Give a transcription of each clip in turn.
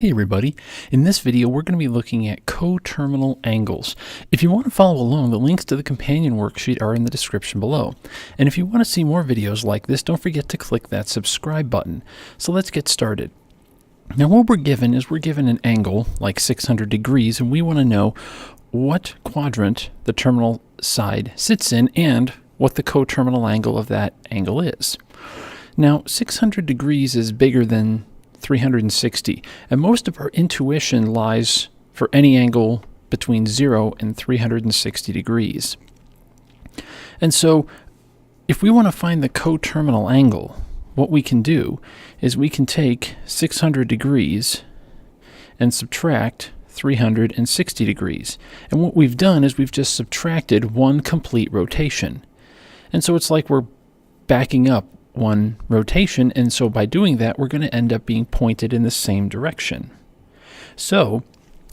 Hey everybody, in this video we're going to be looking at coterminal angles. If you want to follow along, the links to the companion worksheet are in the description below. And if you want to see more videos like this, don't forget to click that subscribe button. So let's get started. Now what we're given is we're given an angle like 600 degrees and we want to know what quadrant the terminal side sits in and what the coterminal angle of that angle is. Now 600 degrees is bigger than 360, and most of our intuition lies for any angle between 0 and 360 degrees. And so if we want to find the coterminal angle, what we can do is we can take 600 degrees and subtract 360 degrees. And what we've done is we've just subtracted one complete rotation. And so it's like we're backing up one rotation, and so by doing that we're going to end up being pointed in the same direction. So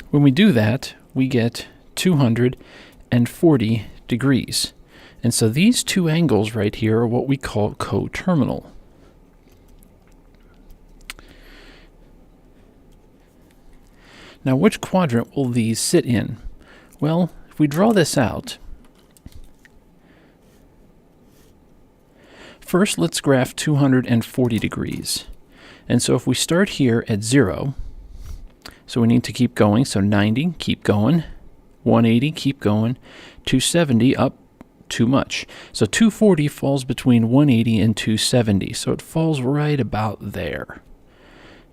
when we do that we get 240 degrees, and so these two angles right here are what we call coterminal. Now which quadrant will these sit in? Well, if we draw this out, first, let's graph 240 degrees. And so if we start here at 0, so we need to keep going, so 90, keep going, 180, keep going, 270, up too much. So 240 falls between 180 and 270, so it falls right about there.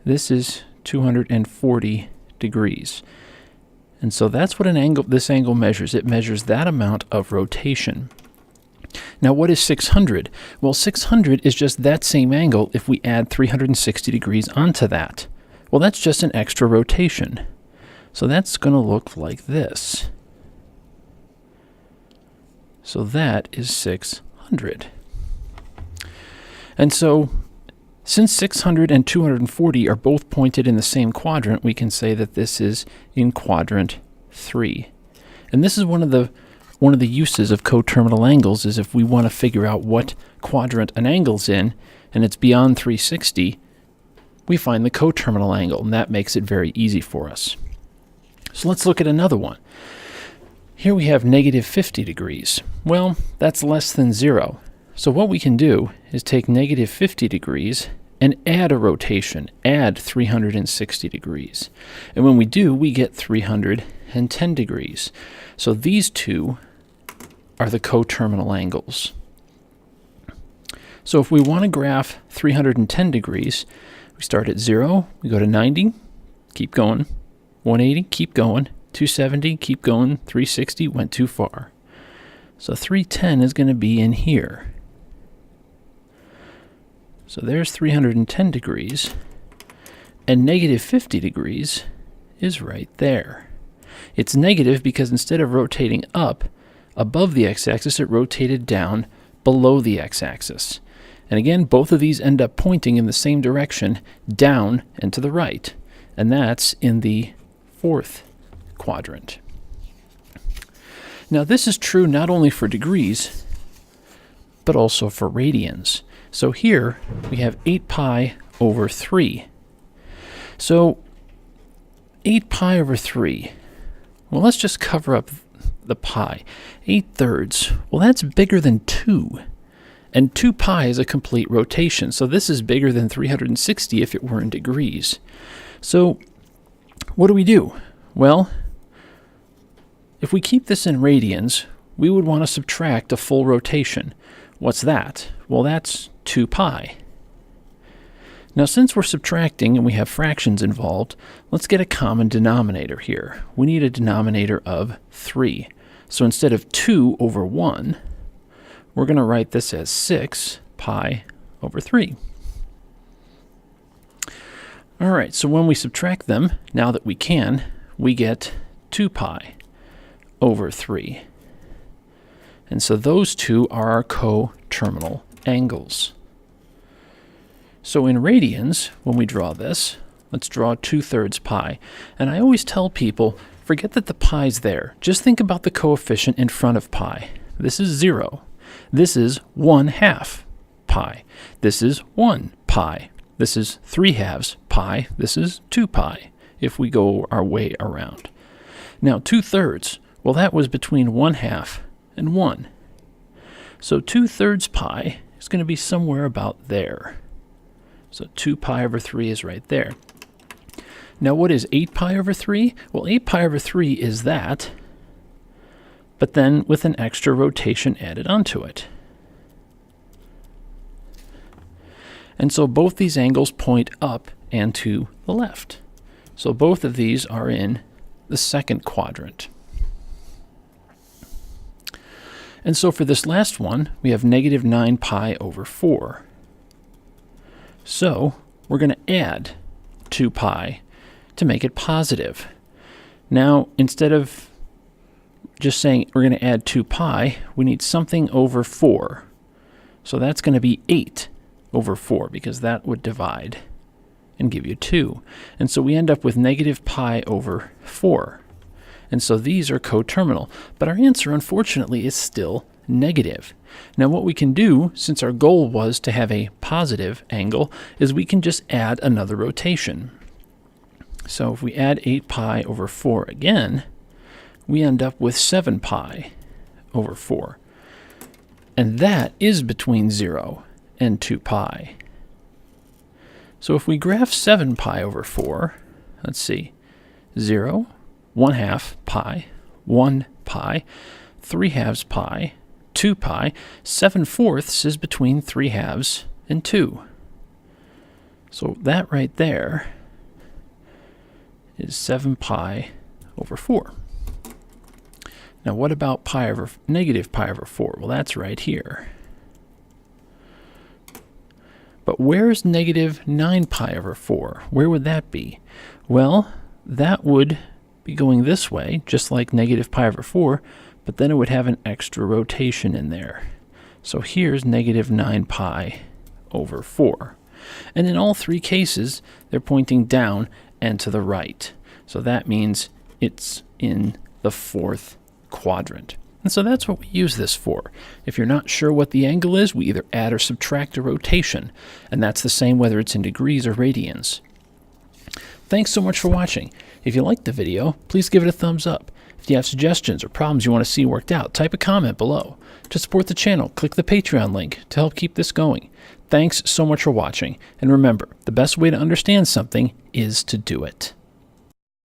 This is 240 degrees. And so that's what this angle measures. It measures that amount of rotation. Now what is 600? Well, 600 is just that same angle if we add 360 degrees onto that. Well, that's just an extra rotation. So that's going to look like this. So that is 600. And so since 600 and 240 are both pointed in the same quadrant, we can say that this is in quadrant 3. And this is one of the uses of coterminal angles, is if we want to figure out what quadrant an angle's in and it's beyond 360, we find the coterminal angle, and that makes it very easy for us. So let's look at another one. Here we have negative 50 degrees. Well, that's less than 0. So what we can do is take negative 50 degrees and add a rotation, add 360 degrees. And when we do, we get 310 degrees. So these two are the coterminal angles. So if we want to graph 310 degrees, we start at 0, we go to 90, keep going, 180, keep going, 270, keep going, 360, went too far. So 310 is going to be in here. So there's 310 degrees, and negative 50 degrees is right there. It's negative because instead of rotating up above the x-axis, it rotated down below the x-axis. And again, both of these end up pointing in the same direction, down and to the right. And that's in the fourth quadrant. Now this is true not only for degrees, but also for radians. So here we have 8 pi over 3. So 8 pi over 3. Well, let's just cover up the pi. 8/3. Well, that's bigger than 2. And 2 pi is a complete rotation. So this is bigger than 360 if it were in degrees. So what do? Well, if we keep this in radians, we would want to subtract a full rotation. What's that? Well, that's 2 pi. Now, since we're subtracting and we have fractions involved, let's get a common denominator here. We need a denominator of 3. So instead of 2 over 1, we're going to write this as 6 pi over 3. All right, so when we subtract them, now that we can, we get 2 pi over 3. And so those two are our coterminal angles. So in radians, when we draw this, let's draw 2/3 pi. And I always tell people, forget that the pi's there. Just think about the coefficient in front of pi. This is 0. This is 1/2 pi. This is 1 pi. This is 3/2 pi. This is 2 pi. if we go our way around. Now 2/3, well, that was between 1/2 and 1. So 2/3 pi is going to be somewhere about there. So 2 pi over 3 is right there. Now what is 8 pi over 3? Well, 8 pi over 3 is that, but then with an extra rotation added onto it. And so both these angles point up and to the left. So both of these are in the second quadrant. And so for this last one, we have negative 9 pi over 4. So we're going to add 2 pi to make it positive. Now, instead of just saying we're going to add 2 pi, we need something over 4. So that's going to be 8 over 4, because that would divide and give you 2. And so we end up with negative pi over 4. And so these are coterminal. But our answer, unfortunately, is still negative. Now what we can do, since our goal was to have a positive angle, is we can just add another rotation. So if we add 8 pi over 4 again, we end up with 7 pi over 4. And that is between 0 and 2 pi. So if we graph 7 pi over 4, let's see, 0, 1/2 pi, 1 pi, 3/2 pi, 2 pi, 7/4 is between 3/2 and 2. So that right there is 7 pi over 4. Now what about negative pi over 4? Well, that's right here. But where's negative 9 pi over 4? Where would that be? Well, that would be going this way, just like negative pi over 4, but then it would have an extra rotation in there. So here's negative 9 pi over 4. And in all three cases, they're pointing down and to the right. So that means it's in the fourth quadrant. And so that's what we use this for. If you're not sure what the angle is, we either add or subtract a rotation. And that's the same whether it's in degrees or radians. Thanks so much for watching. If you liked the video, please give it a thumbs up. If you have suggestions or problems you want to see worked out, type a comment below. To support the channel, click the Patreon link to help keep this going. Thanks so much for watching. And remember, the best way to understand something is to do it.